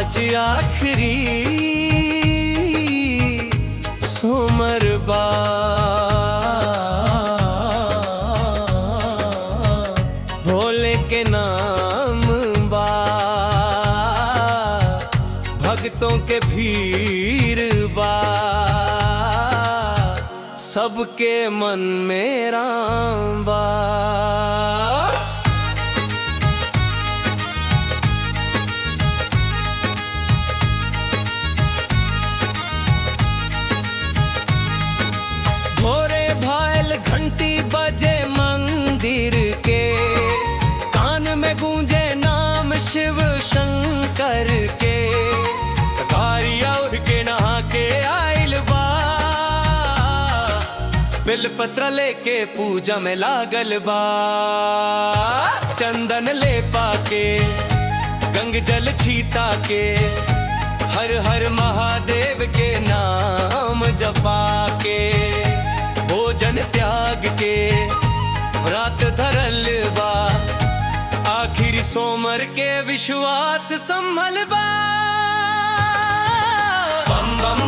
आज आखिरी सोमरबा, भोले के नाम बा, भक्तों के भीड़ बा, सबके मन में राम बा। भोरे भायल घंटी बजे मंदिर के, कान में गूंजे नाम शिव शंकर के, ककारिया उड़ के नहा के आइल बा, बिलपत्र लेके पूजा में लागल बा, चंदन ले पाके गंग जल छीता के, हर हर महादेव के नाम जपा के, भोजन त्याग के व्रत धरल बा, आखिरी सोमर के विश्वास संभल बा। बम बम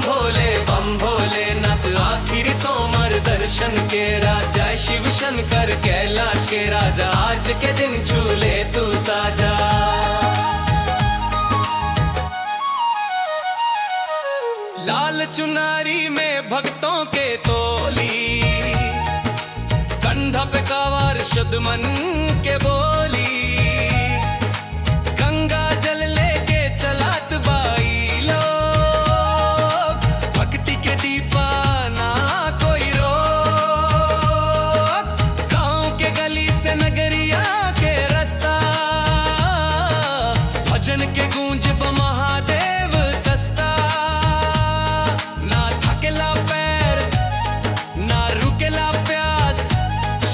भोले नाथ आखिरी सोमर दर्शन के राजा, शिव शंकर कैलाश के राजा, आज के दिन झूले तू साजा। लाल चुनारी में भक्तों के तोली, कंधा पे कावार शुद्ध मन के बोली, गंगा जल लेके चलात बाई लोग, भक्ति के दीपा ना कोई रोक, गांव के गली से नगरिया के रास्ता, भजन के गूंज महादेव सस्ता,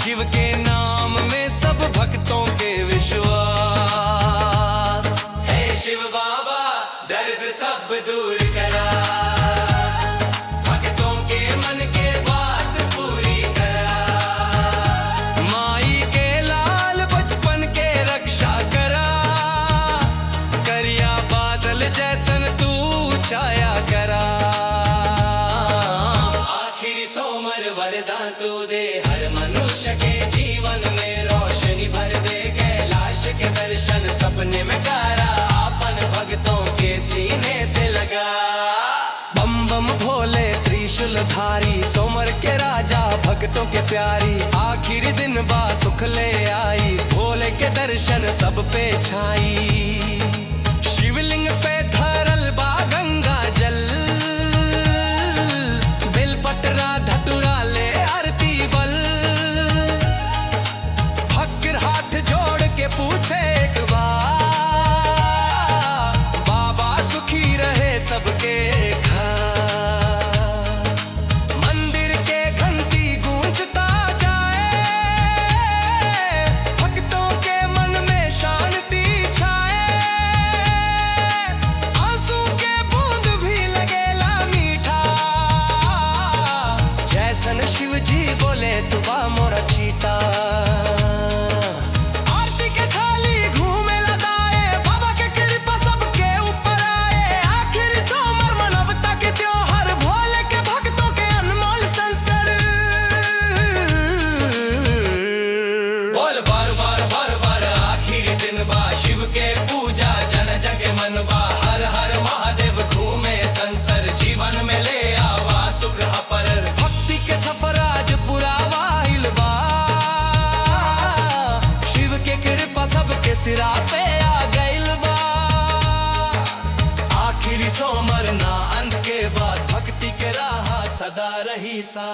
शिव के नाम में सब भक्तों के विश्वास। हे शिव बाबा दर्द सब दूर करा, भक्तों के मन के बात पूरी करा, माई के लाल बचपन के रक्षा करा, करिया बादल जैसन तू छाया करा, आखिरी सोमर वरदान तू दे, हर मनुष्य के जीवन में रोशनी भर दे, कैलाश के दर्शन सपने में करा, आपन भक्तों के सीने से लगा। बम बम भोले त्रिशूलधारी, सोमर के राजा भक्तों के प्यारी, आखिरी दिन बा सुख ले आई, भोले के दर्शन सब पे छाई, शिवलिंग पे धरल बा गंगा जल, बेलपटरा धतुरा ले आरती बल, हाथ जोड़ के पूछे एक बार, बाबा सुखी रहे सबके घर, मंदिर के घंटी गूंजता जाए, भक्तों के मन में शांति छाए, आंसू के बूंद भी लगेला मीठा, जैसन शिव जी बोले तू बा मोरा चीता, शिव के पूजा जन जग मनवा, हर हर महादेव घूमे संसर, जीवन में ले आवा सुख अपर, भक्ति के सफर आज पुरावा हिलवा, शिव के कृपा सबके सिरा पे आ गइल बा, आखिरी सोमर ना अंत के बाद, भक्ति के राह सदा रही सा।